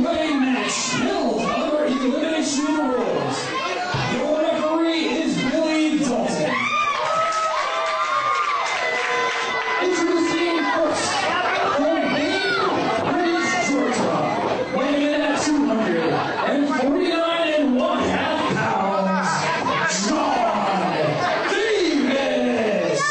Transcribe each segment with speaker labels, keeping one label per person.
Speaker 1: three-way match held under elimination rules. Your referee is Billy Dalton. Introducing first, from Bainbridge, Georgia, weighing in at 249.5 pounds, John Davis.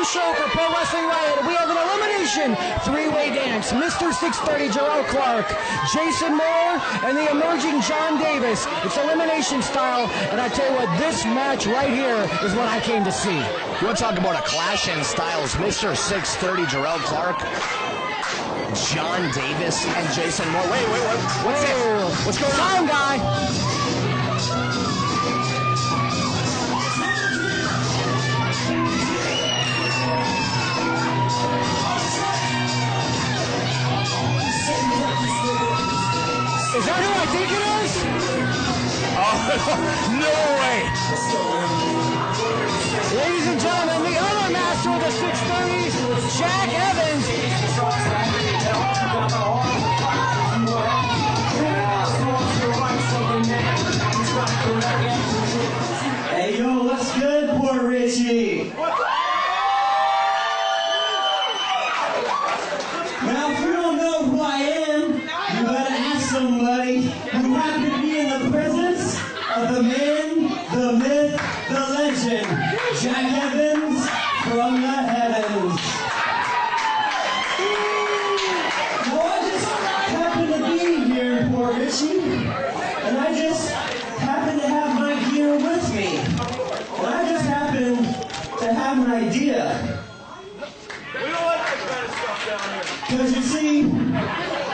Speaker 2: Show for Pro Wrestling Riot. We have an elimination three-way dance. Mr. 630 Jerrelle Clark, Jaison Moore, and the emerging John Davis. It's elimination style, and I tell you what, this match right here is what I came to see.
Speaker 3: You want to talk about a clash in styles? Mr. 630 Jerrelle Clark, John Davis, and Jaison Moore. Wait, what's this? What's going on,
Speaker 2: guy? Is that who I think it is?
Speaker 3: Oh, no way.
Speaker 2: Ladies and gentlemen, the other master of the 630s, Jack Evans.
Speaker 4: Hey, yo, what's good, poor Richie? Now, if you don't know who I am, you better ask somebody who happened to be in the presence of the man, the myth, the legend, Jack Evans from the heavens. Well, I just happened to be here, poor Richie, and I just happened to have my gear with me. And I just happened to have an idea.
Speaker 5: We don't like that kind of stuff down here.
Speaker 4: Because you see,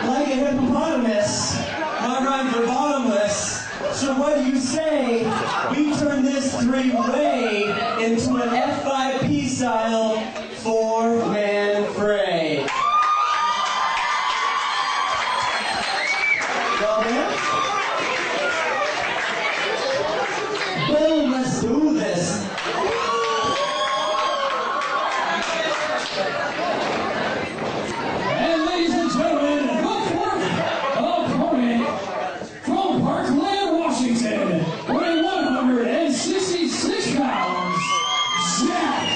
Speaker 4: like a hippopotamus, my rhymes are bottomless. So what do you say we turn this three-way into an F5P style four-man fray? Y'all there? Boom, let's do this.
Speaker 1: And ladies and gentlemen, the fourth opponent from Parkland, Washington, weighing 166 pounds, Jack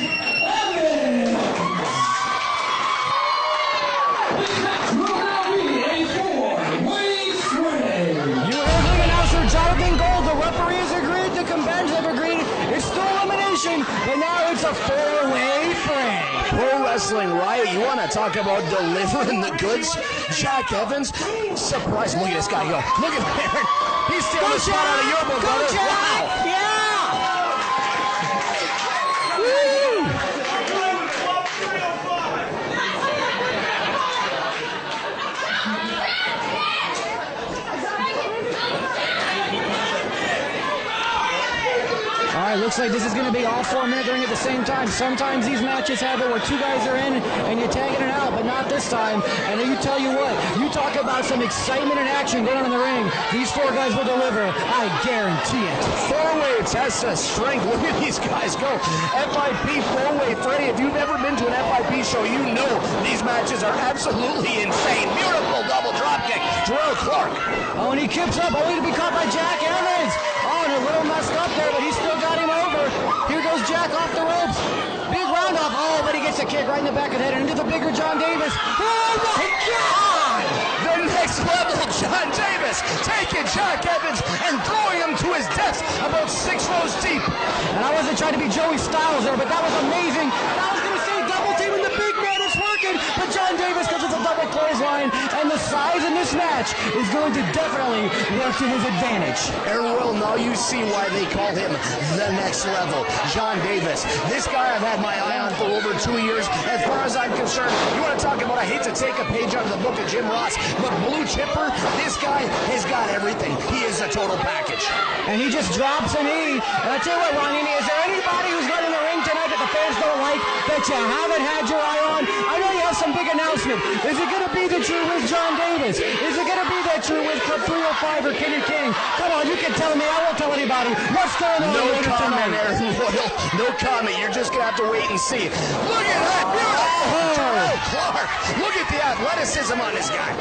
Speaker 1: Evans. This match will now be a four-way fray.
Speaker 2: You heard ring announcer Jonathan Gold. The referee has agreed. The combatants have agreed. It's still elimination, but now it's a four-way fray.
Speaker 3: Pro Wrestling Riot, you want to talk about delivering the goods? Jack Evans, surprise. Look at this guy go. Look at Aaron. He's stealing the spot out of your book, brother. Wow.
Speaker 2: Yeah! Woo! All right, looks like this is going to be all 4 minute during at the same time. Sometimes these matches have it where two guys are in and you're tagging it out, but not this time. And you tell you what, you talk about some excitement and action going on in the ring. These four guys will deliver. I guarantee it.
Speaker 3: Four-way test of strength. Look at these guys go. FIP four-way Freddy. If you've ever been to an FIP show, you know these matches are absolutely insane. Beautiful double dropkick. Jerrelle Clark.
Speaker 2: Oh, and he kips up only to be caught by Jack Evans. Oh, and a little messed up there, but he still got him over. Here goes Jack off the ropes. Big round off. Oh, but he gets a kick right in the back of the head and into the bigger John Davis. Oh my God!
Speaker 3: The next level, John Davis taking Jack Evans and throwing him to his death about 6 rows deep.
Speaker 2: And I wasn't trying to be Joey Styles there, but that was amazing. And I was going to say double teaming the big man is working, but John Davis goes with a double clothesline, and the size in this match is going to definitely work to his advantage.
Speaker 3: Aaron Royal, now you see why they call him the next level. John Davis, this guy I've had my eye on for over 2 years. As far as I'm concerned, you want to talk about, I hate to take a page out of the book of Jim Ross, but Blue Chipper, this guy has got everything. He is a total package.
Speaker 2: And he just drops an E. And I tell you what, Ronini, is there anybody who's got in the ring tonight that the fans don't like, that you haven't had your eye on? I know you have some big announcement. Is it going to be that you're with John Davis? Is it going to be that you're with Club 305 or Kenny King? Come on, you can tell me. I won't tell anybody. What's going on later tonight?
Speaker 3: Aaron Royal. No comment. You're just going to have to wait and see. Look at that. Beautiful. Jerrelle Clark. Look at the athleticism on this guy.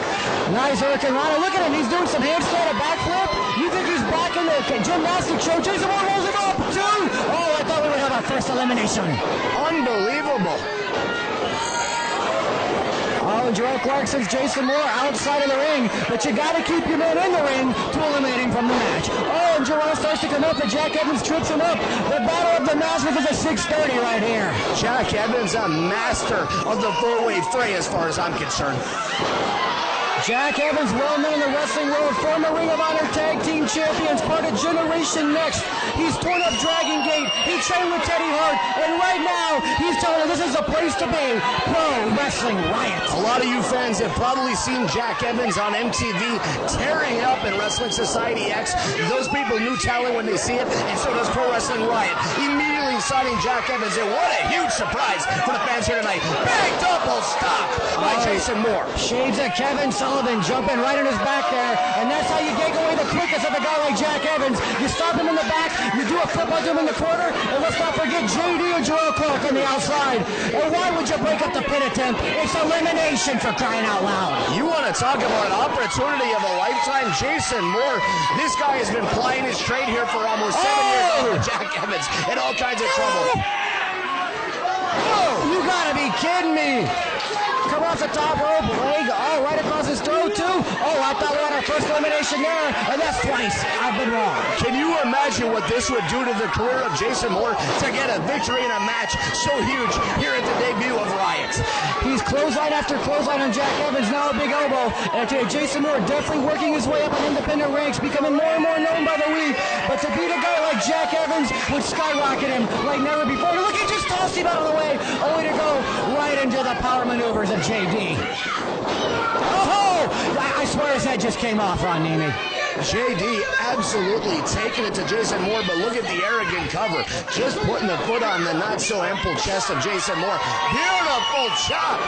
Speaker 2: Nice Hurricane Rana. Look at him. He's doing some handstand and backflip. You think he's back in the gymnastics show? Jaison Moore rolls him up. 2. Oh, I thought we would have our first elimination.
Speaker 3: Unbelievable.
Speaker 2: Oh, Jerrelle Clark sends Jaison Moore outside of the ring, but you got to keep your man in the ring to eliminate him from the match. Oh, and Jerrelle starts to come up, and Jack Evans trips him up. The battle of the masters is at 6:30 right here.
Speaker 3: Jack Evans, a master of the four-way fray as far as I'm concerned.
Speaker 2: Jack Evans, well known in the wrestling world, former Ring of Honor Tag Team Champions, part of Generation Next. He's torn up Dragon Gate. He trained with Teddy Hart, and right now he's telling us this is the place to be. Pro Wrestling Riot.
Speaker 3: A lot of you fans have probably seen Jack Evans on MTV tearing it up in Wrestling Society X. Those people knew talent when they see it, and so does Pro Wrestling Riot. Immediately signing Jack Evans, and what a huge surprise for the fans here tonight. Big double stop by Jaison Moore.
Speaker 2: Shades of Kevin Sullivan jumping right in his back there, and that's how you take away the quickness of a guy like Jack Evans. You stop him in the back, you do a flip onto him in the corner, and let's not forget JD and Jerrelle Clark on the outside. And why would you break up the pin attempt? It's elimination, for crying out loud.
Speaker 3: You want to talk about an opportunity of a lifetime? Jaison Moore, this guy has been plying his trade here for almost 7 years over Jack Evans in all kinds of trouble.
Speaker 2: You gotta be kidding me. Come off the top rope, leg, oh, right across his throat too. Oh, I thought we had our first elimination there, and that's twice. I've been wrong.
Speaker 3: Can you imagine what this would do to the career of Jaison Moore to get a victory in a match so huge here at the debut of Riot?
Speaker 2: He's clothesline after clothesline on Jack Evans, now a big elbow. And I tell you, Jaison Moore definitely working his way up in independent ranks, becoming more and more known by the week. But to beat a guy like Jack Evans would skyrocket him like never before. Look, he just tossed him out of the way, only to go right into the power maneuvers of JD. Oh, I swear his head just came off, Ron Nemi.
Speaker 3: JD absolutely taking it to Jaison Moore, but look at the arrogant cover. Just putting the foot on the not-so-ample chest of Jaison Moore. Beautiful chop.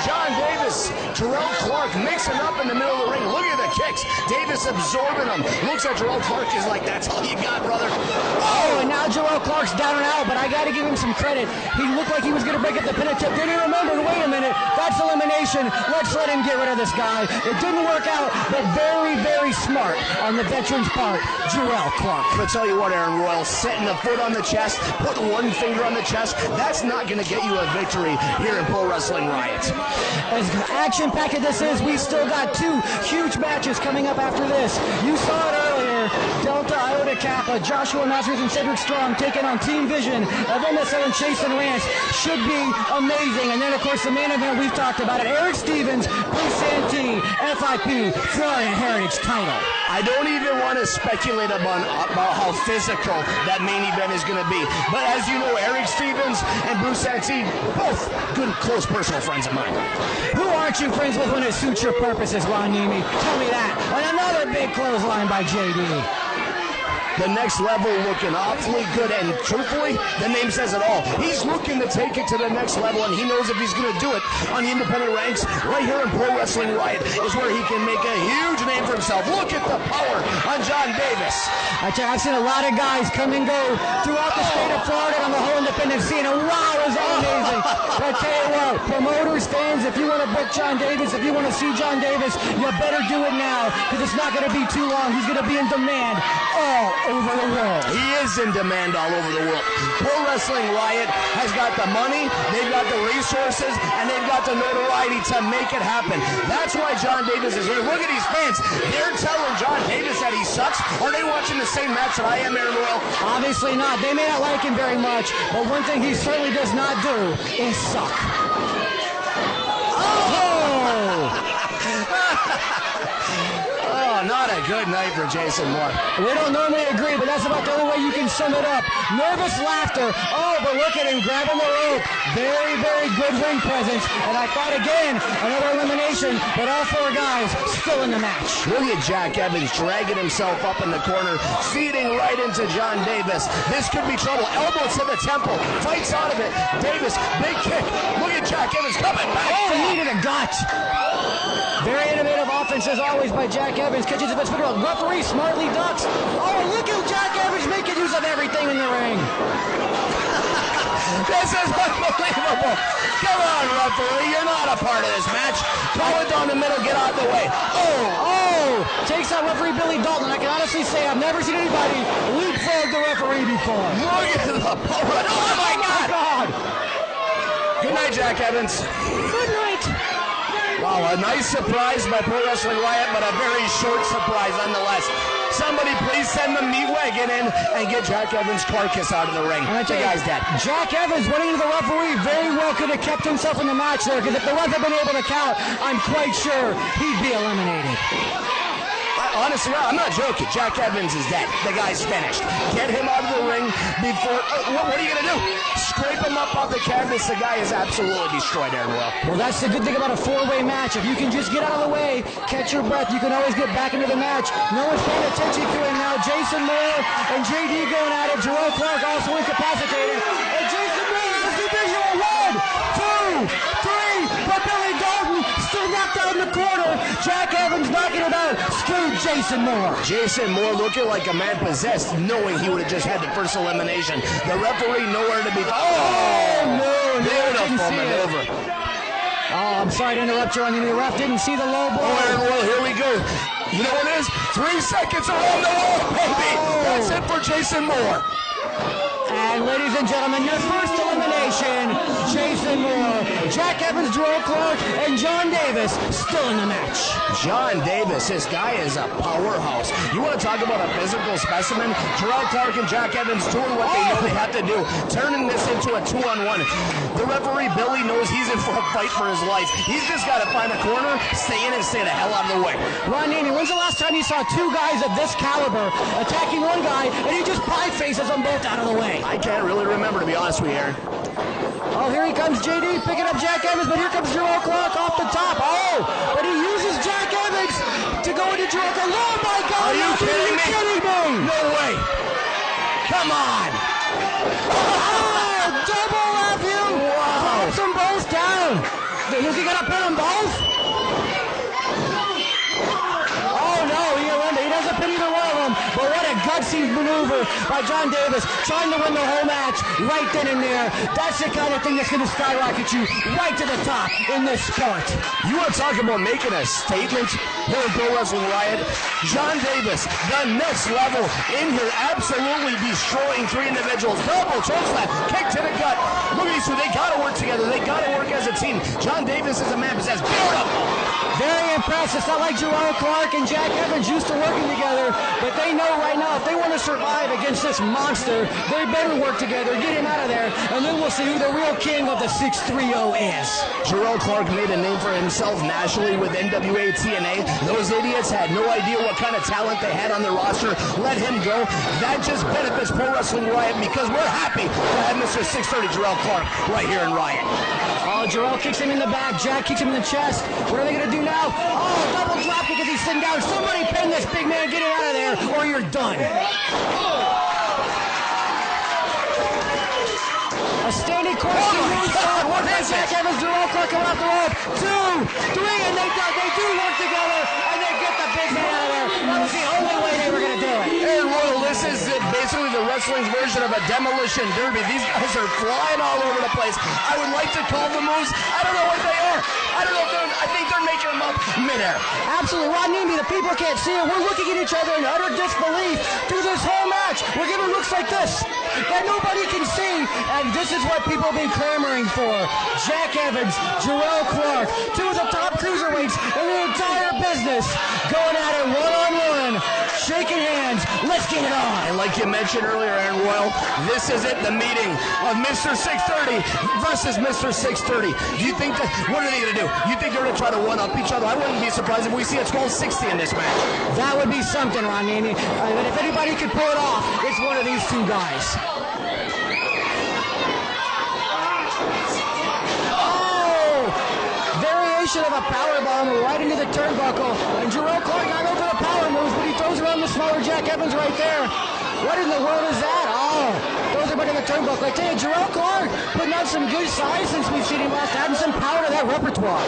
Speaker 3: John Davis, Jerrelle Clark mixing up in the middle of the ring. Look at the kicks. Davis absorbing them. Looks at Jerrelle Clark is like, that's all you got, brother.
Speaker 2: Oh, and now Jerrelle Clark's down and out, but I got to give him some credit. He looked like he was going to break up the pin attempt. Then he remembered, wait a minute, that's elimination. Let's let him get rid of this guy. It didn't work out, but very, very smart on the veteran's part, Jerrelle Clark.
Speaker 3: I'm going to tell you what, Aaron Royal, setting the foot on the chest, putting one finger on the chest, that's not going to get you a victory here in Pro Wrestling Riot.
Speaker 2: As action-packed as this is, we've still got 2 huge matches coming up after this. You saw it earlier, Delta Iota Kappa, Joshua Nazareth and Cedric Strong taking on Team Vision of MSL and Chase and Ranch. Should be amazing. And then, of course, the main event, we've talked about it, Eric Stevens, Bruce Santee, FIP, Florida Heritage title.
Speaker 3: I don't even want to speculate about how physical that main event is going to be. But as you know, Eric Stevens and Bruce Santee, both good, close personal friends of mine.
Speaker 2: Who aren't you friends with when it suits your purposes, Ron Nemi? Tell me that. And another big clothesline by JD.
Speaker 3: The next level looking awfully good, and truthfully, the name says it all. He's looking to take it to the next level, and he knows if he's going to do it on the independent ranks, right here in Pro Wrestling Riot is where he can make a huge name for himself. Look at the power on John Davis.
Speaker 2: I've seen a lot of guys come and go throughout the state of Florida on the whole independent scene, and wow, is that amazing. But I tell you what, promoters, fans, if you want to book John Davis, if you want to see John Davis, you better do it now, because it's not going to be too long. He's going to be in demand all over the world.
Speaker 3: He is in demand all over the world. Pro Wrestling Riot has got the money, they've got the resources, and they've got the notoriety to make it happen. That's why John Davis is here. Look at these fans. They're telling John Davis that he sucks. Are they watching the same match that I am, Aaron Royal?
Speaker 2: Obviously not. They may not like him very much, but one thing he certainly does not do is suck.
Speaker 3: Oh, not a good night for Jaison Moore.
Speaker 2: We don't normally agree, but that's about the only way you can sum it up. Nervous laughter. Oh, but look at him grabbing the rope. Very, very good ring presence. And I thought again, another elimination, but all four guys still in the match.
Speaker 3: Look at Jack Evans dragging himself up in the corner, feeding right into John Davis. This could be trouble. Elbow to the temple. Fights out of it. Davis, big kick. Look at Jack Evans coming back.
Speaker 2: Oh, he needed a gut. Very innovative offense as always by Jack Evans. Catches the best finger. Referee smartly ducks. Oh, look at Jack Evans making use of everything in the ring.
Speaker 3: This is unbelievable. Come on, referee. You're not a part of this match. Call it down the middle. Get out of the way.
Speaker 2: Oh, takes out referee Billy Dalton. I can honestly say I've never seen anybody leapfrog the referee before.
Speaker 3: Look at the bullet. Oh, my God. Good night, Jack Evans.
Speaker 2: Good night.
Speaker 3: Wow, a nice surprise by Pro Wrestling Riot, but a very short surprise nonetheless. Somebody please send the meat wagon in and get Jack Evans' carcass out of the ring. The guy's dead.
Speaker 2: Jack Evans running into the referee very well could have kept himself in the match there, because if the ref had been able to count, I'm quite sure he'd be eliminated.
Speaker 3: Honestly, I'm not joking. Jack Evans is dead. The guy's finished. Get him out of the ring before... what are you going to do? Scrape him up off the canvas. The guy is absolutely destroyed, Aaron Will.
Speaker 2: Well, that's the good thing about a four-way match. If you can just get out of the way, catch your breath, you can always get back into the match. No one's paying attention to him now. Jaison Moore and JD going at it. Jerrelle Clark also incapacitated. And Jaison Moore is the visual 1, 2, 3. But Billy Dalton still knocked out in the corner. Jack Evans knocking it out. Screwed Jaison Moore.
Speaker 3: Jaison Moore looking like a man possessed, knowing he would have just had the first elimination. The referee nowhere to be. Oh, no, beautiful maneuver.
Speaker 2: Oh, I'm sorry to interrupt you, Ronnie. The ref didn't see the low blow.
Speaker 3: Oh, Aaron Will, here we go. You know what it is? 3 seconds around the wall, baby. That's it for Jaison Moore.
Speaker 2: And ladies and gentlemen, your first elimination, Jaison Moore, Jack Evans, Jerrelle Clark, and John Davis still in the match.
Speaker 3: John Davis, this guy is a powerhouse. You want to talk about a physical specimen? Jerrelle Clark and Jack Evans doing what they know they have to do, turning this into a 2-on-1. The referee, Billy, knows he's in for a fight for his life. He's just got to find a corner, stay in, and stay the hell out of the way.
Speaker 2: Ron Nini, when's the last time you saw two guys of this caliber attacking one guy, and he just pie faces them both out of the way?
Speaker 3: I can't really remember, to be honest with you, Aaron.
Speaker 2: Oh, here he comes, JD, picking up Jack Evans, but here comes Jerrelle Clark off the top. Oh, but he uses Jack Evans to go into Jerrelle Clark. Oh, my God.
Speaker 3: Are you kidding me? No way. Come on.
Speaker 2: Oh, double F you.
Speaker 3: Wow.
Speaker 2: Drops them both down. Is he going to put them both? Oh, no, he doesn't put either one of them. But what a gutsy maneuver by John Davis, trying to win the whole match right then and there. That's the kind of thing that's going to skyrocket you right to the top in this sport.
Speaker 3: You want to talk about making a statement here in Pro Wrestling Riot? John Davis, the next level in here, absolutely destroying 3 individuals. Double choke slam, kick to the gut. Look at these two, they got to work together. They got to work as a team. John Davis is a man possessed. Beautiful.
Speaker 2: Very impressive. It's not like Jerrelle Clark and Jack Evans used to working together, but they know right now if they want to survive against this monster, they better work together, get him out of there, and then we'll see who the real king of the 630 is.
Speaker 3: Jerrelle Clark made a name for himself nationally with NWA TNA. Those idiots had no idea what kind of talent they had on their roster. Let him go. That just benefits Pro Wrestling Riot because we're happy to have Mr. 630 Jerrelle Clark right here in Riot.
Speaker 2: Oh, Jerrelle kicks him in the back. Jack kicks him in the chest. What are they going to do now? Oh, double drop kick as he's sitting down. Somebody pin this big man. Get him out of there or you're done. A standing corner.
Speaker 3: What is
Speaker 2: Jack
Speaker 3: it?
Speaker 2: Evans, Jerrelle Clark coming off the rope. 2, 3, and they do work together, and they get the big man out of there. That was the only way they were going to do it.
Speaker 3: Aaron Royal, this is basically the wrestling's version of a demolition derby. These guys are flying all over the place. I would like to call the moves. I don't know what they are. I don't know if I think they're making them up midair.
Speaker 2: Absolutely. Ron Nemi, the people can't see it. We're looking at each other in utter disbelief through this whole match. We're giving looks like this that nobody can see, and this is what people have been clamoring for. Jack Evans, Jerrelle Clark, two of the top cruiserweights in the entire business, going at it one-on-one, shaking hands. Let's get it on.
Speaker 3: And like you mentioned earlier, Aaron Royal, this is it, the meeting of Mr. 630 versus Mr. 630. Do you think that, what are they going to do? You think they're going to try to one-up each other? I wouldn't be surprised if we see a 1260 in this match.
Speaker 2: That would be something, Ron Nemi. But if anybody could pull it off, it's one of these two guys. Of a powerbomb right into the turnbuckle, and Jerrelle Clark not over the power moves, but he throws around the smaller Jack Evans right there. What in the world is that? Oh, throws him back in the turnbuckle. I tell you, Jerrelle Clark putting on some good size since we've seen him last, adding some power to that repertoire.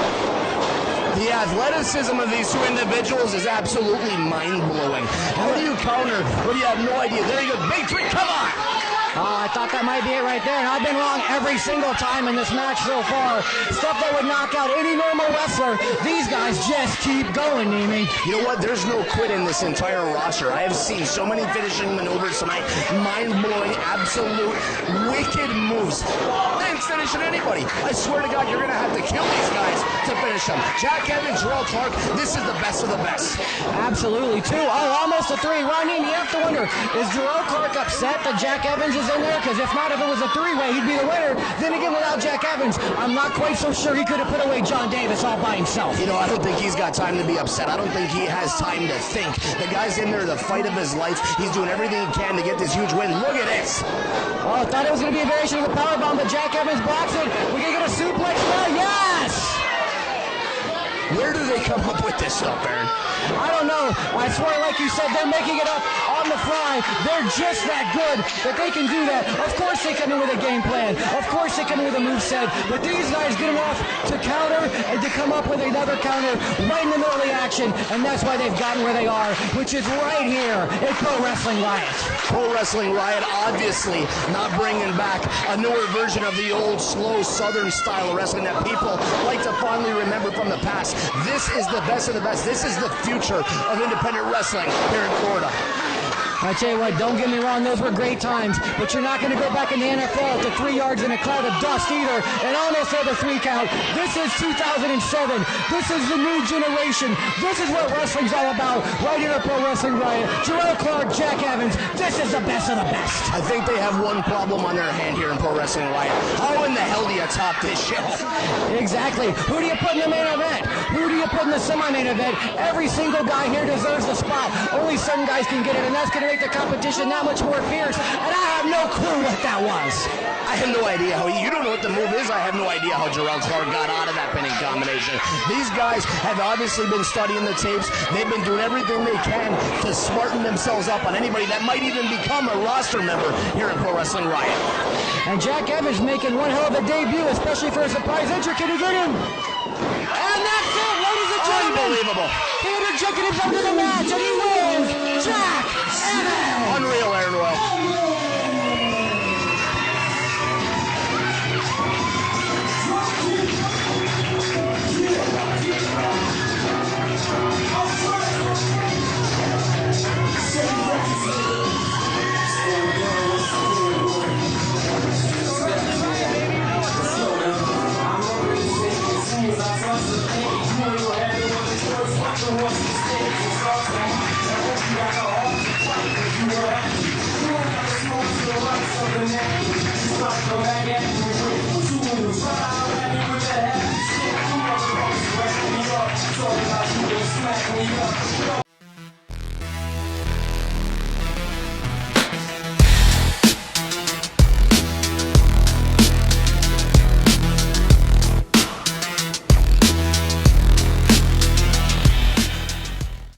Speaker 3: The athleticism of these two individuals is absolutely mind-blowing. How do you counter when you have no idea? There you go, big three, come on!
Speaker 2: I thought that might be it right there, and I've been wrong every single time in this match so far. Stuff that would knock out any normal wrestler. These guys just keep going, Nemi.
Speaker 3: You know what? There's no quit in this entire roster. I have seen so many finishing maneuvers tonight. Mind-blowing, absolute, wicked moves. They ain't finishing anybody. I swear to God, you're going to have to kill these guys to finish them. Jack Evans, Jerrelle Clark, this is the best of the best.
Speaker 2: Absolutely, two. Oh, almost a three. Ron Nemi, you have to wonder, is Jerrelle Clark upset that Jack Evans is in there? Because if not, if it was a three-way, he'd be the winner. Then again, without Jack Evans, I'm not quite so sure he could have put away John Davis all by himself.
Speaker 3: You know, I don't think he's got time to be upset. I don't think he has time to think. The guy's in there, the fight of his life. He's doing everything he can to get this huge win. Look at this.
Speaker 2: Oh, I thought it was going to be a variation of the powerbomb, but Jack Evans blocks it. We're going to get a suplex now. Yes!
Speaker 3: Where do they come up with this stuff, Aaron?
Speaker 2: I don't know. I swear, like you said, they're making it up on the fly. They're just that good that they can do that. Of course they come in with a game plan. Of course they come in with a moveset. But these guys get enough to counter and to come up with another counter right in the middle of the action. And that's why they've gotten where they are, which is right here in Pro Wrestling Riot.
Speaker 3: Pro Wrestling Riot obviously not bringing back a newer version of the old, slow, southern style of wrestling that people like to fondly remember from the past. This is the best of the best. This is the future of independent wrestling here in Florida.
Speaker 2: I tell you what, don't get me wrong, those were great times, but you're not going to go back in the NFL to 3 yards in a cloud of dust either, and almost have a 3 count. This is 2007. This is the new generation. This is what wrestling's all about, right here at Pro Wrestling Riot. Jerrelle Clark, Jack Evans, this is the best of the best.
Speaker 3: I think they have one problem on their hand here in Pro Wrestling Riot. How in the hell do you top this show?
Speaker 2: Exactly. Who do you put in the main event? Who do you put in the semi-main event? Every single guy here deserves a spot. Only certain guys can get it, and that's going to make the competition that much more fierce, and I have no clue what that was.
Speaker 3: I have no idea how, you don't know what the move is, I have no idea how Jerrelle Clark got out of that pinning combination. These guys have obviously been studying the tapes. They've been doing everything they can to smarten themselves up on anybody that might even become a roster member here at Pro Wrestling Riot.
Speaker 2: And Jack Evans making one hell of a debut, especially for a surprise entry. Can he get him? And that's it, ladies and gentlemen.
Speaker 3: Unbelievable.
Speaker 2: He interjected himself into the match, and he wins. Jack Evans.
Speaker 3: Unreal, Aaron Royal.
Speaker 1: Go back at me.